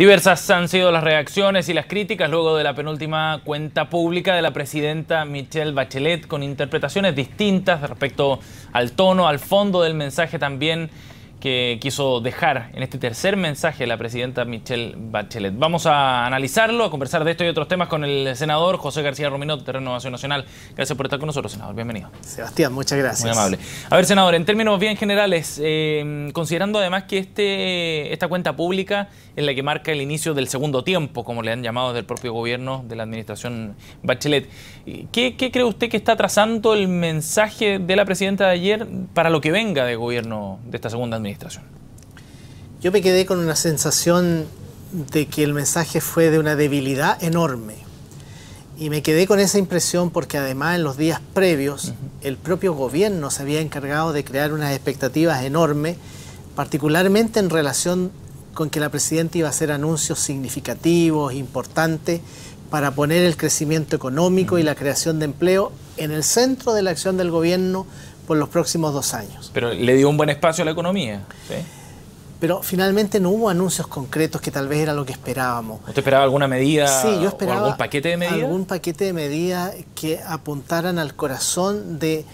Diversas han sido las reacciones y las críticas luego de la penúltima cuenta pública de la presidenta Michelle Bachelet, con interpretaciones distintas respecto al tono, al fondo del mensaje también que quiso dejar en este tercer mensaje la presidenta Michelle Bachelet. Vamos a analizarlo, a conversar de esto y otros temas con el senador José García Rominot, de Renovación Nacional. Gracias por estar con nosotros, senador. Bienvenido. Sebastián, muchas gracias. Muy amable. A ver, senador, en términos bien generales, considerando además que esta cuenta pública es la que marca el inicio del segundo tiempo, como le han llamado desde el propio gobierno de la administración Bachelet, ¿qué cree usted que está trazando el mensaje de la presidenta de ayer para lo que venga de gobierno de esta segunda administración? Yo me quedé con una sensación de que el mensaje fue de una debilidad enorme. Y me quedé con esa impresión porque además en los días previos el propio gobierno se había encargado de crear unas expectativas enormes, particularmente en relación con que la presidenta iba a hacer anuncios significativos, importantes, para poner el crecimiento económico y la creación de empleo en el centro de la acción del gobierno por los próximos 2 años. Pero le dio un buen espacio a la economía, ¿sí? Pero finalmente no hubo anuncios concretos que tal vez era lo que esperábamos. ¿Usted esperaba alguna medida? Sí, yo esperaba o algún paquete de medidas? Algún paquete de medidas que apuntaran al corazón de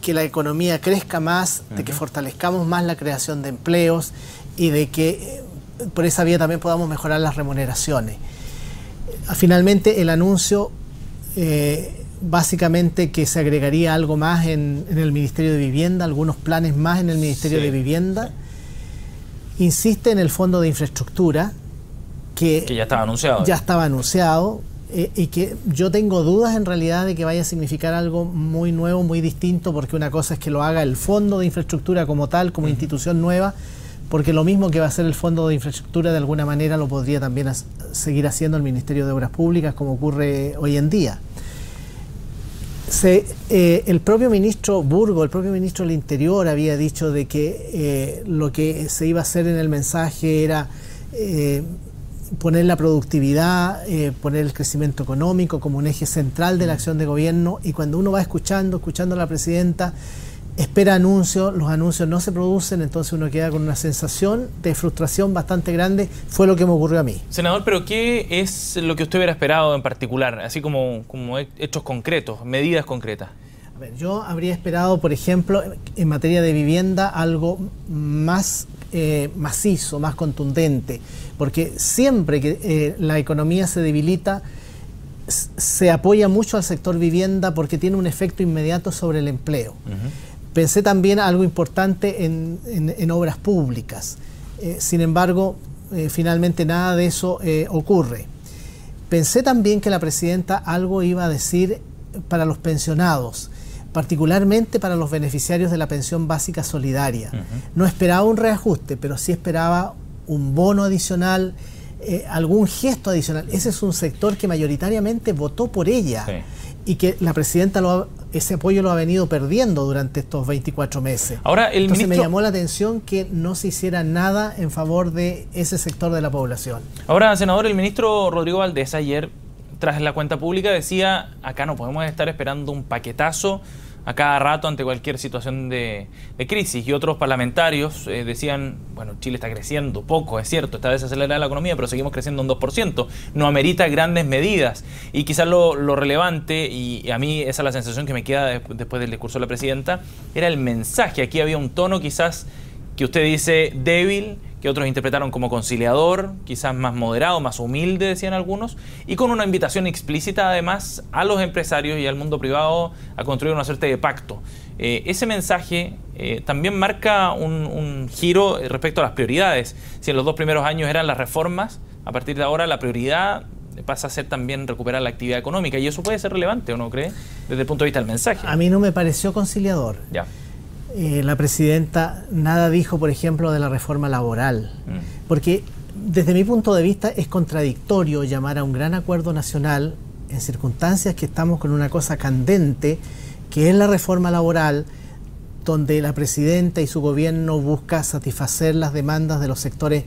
que la economía crezca más, de que fortalezcamos más la creación de empleos y de que por esa vía también podamos mejorar las remuneraciones. Finalmente el anuncio, básicamente que se agregaría algo más en el Ministerio de Vivienda, algunos planes más en el Ministerio de Vivienda. Insiste en el Fondo de Infraestructura, que ya estaba anunciado. Ya estaba anunciado, y que yo tengo dudas en realidad de que vaya a significar algo muy nuevo, muy distinto, porque una cosa es que lo haga el Fondo de Infraestructura como tal, como institución nueva, porque lo mismo que va a hacer el Fondo de Infraestructura de alguna manera lo podría también seguir haciendo el Ministerio de Obras Públicas, como ocurre hoy en día. El propio ministro Burgo, el propio ministro del Interior, había dicho de que lo que se iba a hacer en el mensaje era poner la productividad, poner el crecimiento económico como un eje central de la acción de gobierno, y cuando uno va escuchando a la presidenta, espera anuncios, los anuncios no se producen, entonces uno queda con una sensación de frustración bastante grande. Fue lo que me ocurrió a mí. Senador, pero ¿qué es lo que usted hubiera esperado en particular, así como hechos concretos, medidas concretas? A ver, yo habría esperado, por ejemplo, en materia de vivienda, algo más macizo, más contundente, porque siempre que la economía se debilita, se apoya mucho al sector vivienda porque tiene un efecto inmediato sobre el empleo. Pensé también algo importante en obras públicas. Sin embargo, finalmente nada de eso ocurre. Pensé también que la presidenta algo iba a decir para los pensionados, particularmente para los beneficiarios de la pensión básica solidaria. No esperaba un reajuste, pero sí esperaba un bono adicional, algún gesto adicional. Ese es un sector que mayoritariamente votó por ella, y que la presidenta ese apoyo lo ha venido perdiendo durante estos 24 meses. Ahora, Entonces me llamó la atención que no se hiciera nada en favor de ese sector de la población. Ahora, senador, el ministro Rodrigo Valdés ayer, tras la cuenta pública, decía: acá no podemos estar esperando un paquetazo a cada rato ante cualquier situación de crisis. Y otros parlamentarios decían: bueno, Chile está creciendo poco, es cierto, está desacelerada la economía, pero seguimos creciendo un 2%, no amerita grandes medidas. Y quizás lo relevante, y a mí esa es la sensación que me queda después del discurso de la presidenta, era el mensaje. Aquí había un tono quizás que usted dice débil, que otros interpretaron como conciliador, quizás más moderado, más humilde, decían algunos, y con una invitación explícita además a los empresarios y al mundo privado a construir una suerte de pacto. Ese mensaje también marca un giro respecto a las prioridades. Si en los 2 primeros años eran las reformas, a partir de ahora la prioridad pasa a ser también recuperar la actividad económica, y eso puede ser relevante, ¿o no cree? Desde el punto de vista del mensaje. A mí no me pareció conciliador. Ya. La presidenta nada dijo, por ejemplo, de la reforma laboral, porque desde mi punto de vista es contradictorio llamar a un gran acuerdo nacional en circunstancias que estamos con una cosa candente, que es la reforma laboral, donde la presidenta y su gobierno busca satisfacer las demandas de los sectores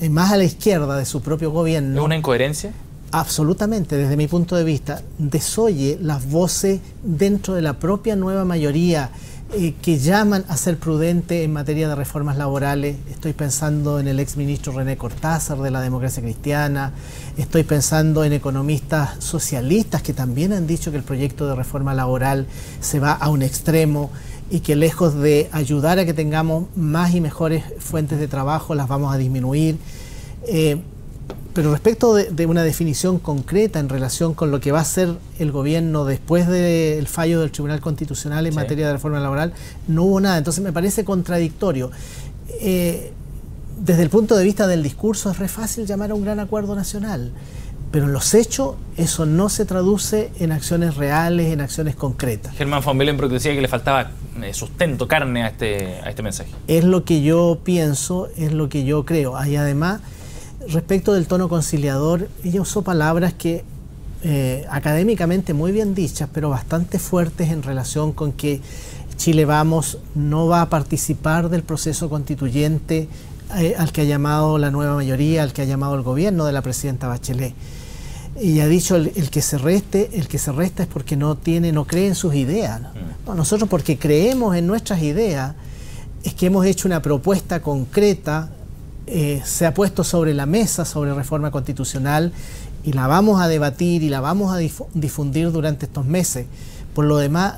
más a la izquierda de su propio gobierno. ¿Es una incoherencia? Absolutamente, desde mi punto de vista, desoye las voces dentro de la propia nueva mayoría, que llaman a ser prudente en materia de reformas laborales. Estoy pensando en el exministro René Cortázar de la Democracia Cristiana, estoy pensando en economistas socialistas que también han dicho que el proyecto de reforma laboral se va a un extremo y que lejos de ayudar a que tengamos más y mejores fuentes de trabajo, las vamos a disminuir. Pero respecto de una definición concreta en relación con lo que va a hacer el gobierno después del fallo del Tribunal Constitucional en materia de reforma laboral, no hubo nada. Entonces me parece contradictorio. Desde el punto de vista del discurso es re fácil llamar a un gran acuerdo nacional, pero en los hechos eso no se traduce en acciones reales, en acciones concretas. Germán von Willenbrock decía que le faltaba sustento, carne a este mensaje. Es lo que yo pienso, es lo que yo creo. Y además, respecto del tono conciliador, ella usó palabras que académicamente muy bien dichas, pero bastante fuertes en relación con que Chile Vamos no va a participar del proceso constituyente al que ha llamado la nueva mayoría, al que ha llamado el gobierno de la presidenta Bachelet. Y ha dicho el que se resta es porque no cree en sus ideas. No, nosotros porque creemos en nuestras ideas es que hemos hecho una propuesta concreta, se ha puesto sobre la mesa sobre reforma constitucional y la vamos a debatir y la vamos a difundir durante estos meses. Por lo demás,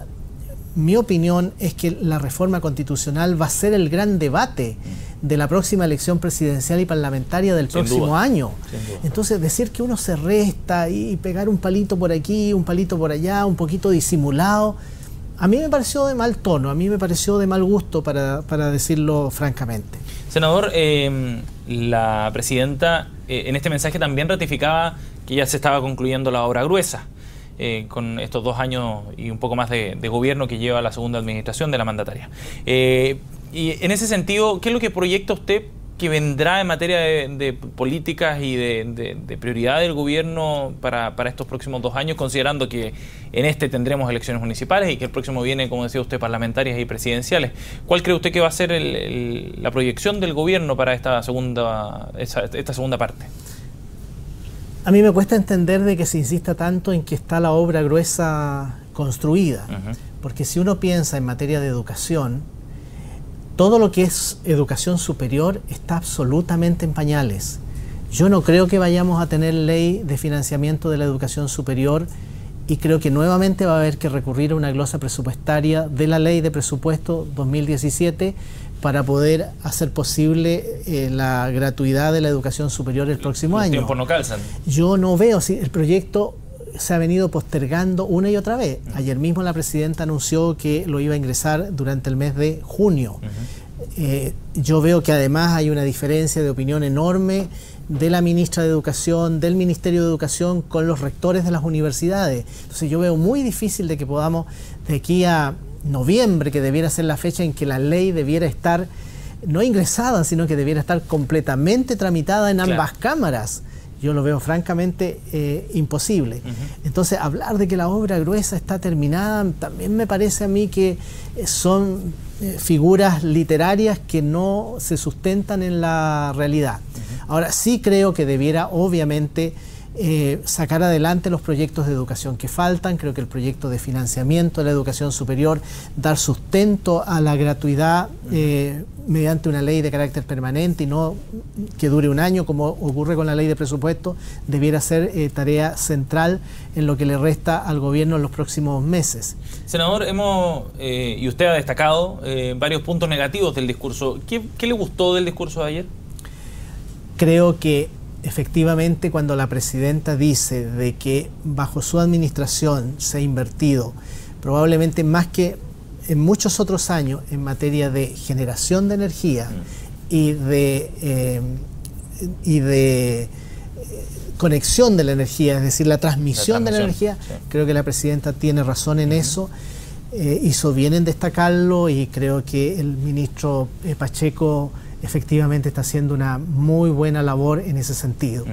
mi opinión es que la reforma constitucional va a ser el gran debate de la próxima elección presidencial y parlamentaria del próximo año. Entonces, decir que uno se resta y pegar un palito por aquí, un palito por allá, un poquito disimulado, a mí me pareció de mal tono, a mí me pareció de mal gusto, para decirlo francamente. Senador, la presidenta en este mensaje también ratificaba que ya se estaba concluyendo la obra gruesa, con estos 2 años y un poco más de gobierno que lleva la segunda administración de la mandataria. Y en ese sentido, ¿qué es lo que proyecta usted que vendrá en materia de políticas y de prioridad del gobierno para estos próximos 2 años, considerando que en este tendremos elecciones municipales y que el próximo viene, como decía usted, parlamentarias y presidenciales? ¿Cuál cree usted que va a ser la proyección del gobierno para esta segunda parte? A mí me cuesta entender de que se insista tanto en que está la obra gruesa construida, porque si uno piensa en materia de educación, todo lo que es educación superior está absolutamente en pañales. Yo no creo que vayamos a tener ley de financiamiento de la educación superior y creo que nuevamente va a haber que recurrir a una glosa presupuestaria de la ley de presupuesto 2017 para poder hacer posible la gratuidad de la educación superior el próximo año. Los tiempos no calzan. Yo no veo, si el proyecto se ha venido postergando una y otra vez. Ayer mismo la presidenta anunció que lo iba a ingresar durante el mes de junio. Yo veo que además hay una diferencia de opinión enorme de la ministra de Educación, del Ministerio de Educación con los rectores de las universidades. Entonces yo veo muy difícil de que podamos, de aquí a noviembre, que debiera ser la fecha en que la ley debiera estar no ingresada, sino que debiera estar completamente tramitada en ambas cámaras. Yo lo veo francamente imposible. Entonces, hablar de que la obra gruesa está terminada, también me parece a mí que son figuras literarias que no se sustentan en la realidad. Ahora, sí creo que debiera, obviamente, sacar adelante los proyectos de educación que faltan. Creo que el proyecto de financiamiento de la educación superior, dar sustento a la gratuidad mediante una ley de carácter permanente y no que dure un año como ocurre con la ley de presupuesto, debiera ser tarea central en lo que le resta al gobierno en los próximos meses. Senador, y usted ha destacado varios puntos negativos del discurso. ¿Qué le gustó del discurso de ayer? Creo que efectivamente, cuando la presidenta dice de que bajo su administración se ha invertido probablemente más que en muchos otros años en materia de generación de energía y de conexión de la energía, es decir, la transmisión de la energía, creo que la presidenta tiene razón en eso. Hizo bien en destacarlo y creo que el ministro Pacheco efectivamente está haciendo una muy buena labor en ese sentido.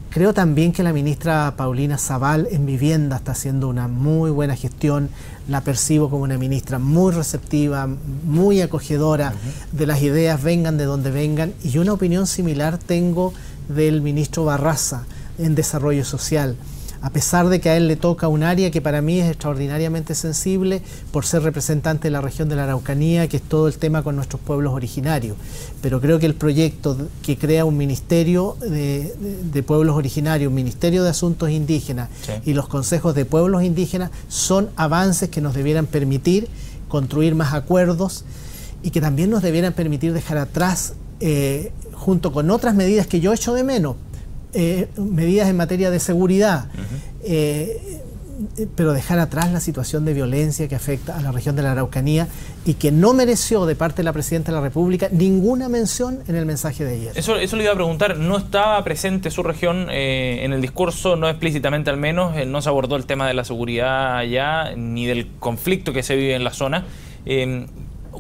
Creo también que la ministra Paulina Zabal en vivienda está haciendo una muy buena gestión. La percibo como una ministra muy receptiva, muy acogedora de las ideas, vengan de donde vengan. Y una opinión similar tengo del ministro Barraza en desarrollo social. a pesar de que a él le toca un área que para mí es extraordinariamente sensible por ser representante de la región de la Araucanía, que es todo el tema con nuestros pueblos originarios. Pero creo que el proyecto que crea un ministerio de pueblos originarios, un ministerio de asuntos indígenas, sí, y los consejos de pueblos indígenas son avances que nos debieran permitir construir más acuerdos y que también nos debieran permitir dejar atrás, junto con otras medidas que yo echo de menos, medidas en materia de seguridad, pero dejar atrás la situación de violencia que afecta a la región de la Araucanía y que no mereció de parte de la Presidenta de la República ninguna mención en el mensaje de ayer. Eso le iba a preguntar, ¿no estaba presente su región en el discurso, no explícitamente al menos, no se abordó el tema de la seguridad allá, ni del conflicto que se vive en la zona?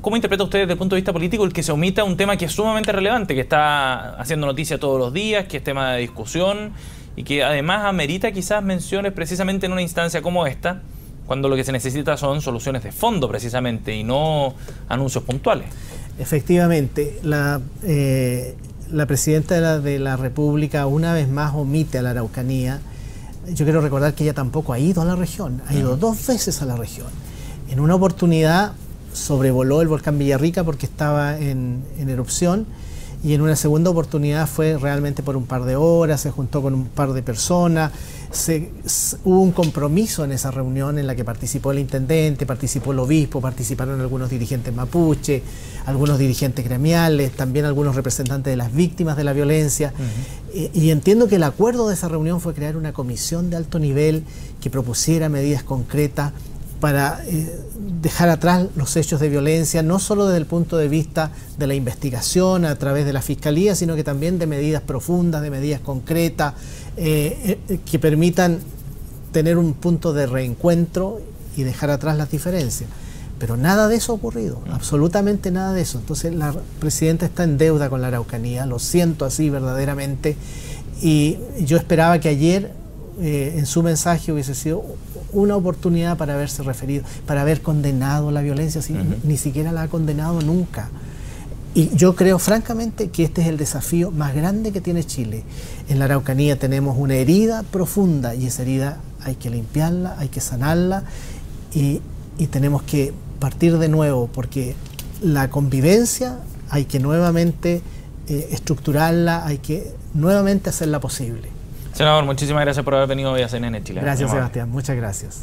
¿Cómo interpreta usted desde el punto de vista político el que se omita un tema que es sumamente relevante, que está haciendo noticia todos los días, que es tema de discusión y que además amerita quizás menciones precisamente en una instancia como esta, cuando lo que se necesita son soluciones de fondo precisamente y no anuncios puntuales? Efectivamente, la Presidenta de la República una vez más omite a la Araucanía. Yo quiero recordar que ella tampoco ha ido a la región, ha ido 2 veces a la región. En una oportunidad sobrevoló el volcán Villarrica porque estaba en erupción, y en una segunda oportunidad fue realmente por un par de horas, se juntó con un par de personas, hubo un compromiso en esa reunión en la que participó el intendente, participó el obispo, participaron algunos dirigentes mapuche, algunos dirigentes gremiales, también algunos representantes de las víctimas de la violencia. Y entiendo que el acuerdo de esa reunión fue crear una comisión de alto nivel que propusiera medidas concretas para dejar atrás los hechos de violencia, no solo desde el punto de vista de la investigación a través de la Fiscalía, sino que también de medidas profundas, de medidas concretas, que permitan tener un punto de reencuentro y dejar atrás las diferencias. Pero nada de eso ha ocurrido, absolutamente nada de eso. Entonces la Presidenta está en deuda con la Araucanía, lo siento así verdaderamente, y yo esperaba que ayer en su mensaje hubiese sido una oportunidad para haberse referido, para haber condenado la violencia, ni siquiera la ha condenado nunca. Y yo creo francamente que este es el desafío más grande que tiene Chile. En la Araucanía tenemos una herida profunda y esa herida hay que limpiarla, hay que sanarla y tenemos que partir de nuevo, porque la convivencia hay que nuevamente estructurarla, hay que nuevamente hacerla posible. Senador, muchísimas gracias por haber venido hoy a CNN Chile. Gracias, Sebastián. Muchas gracias.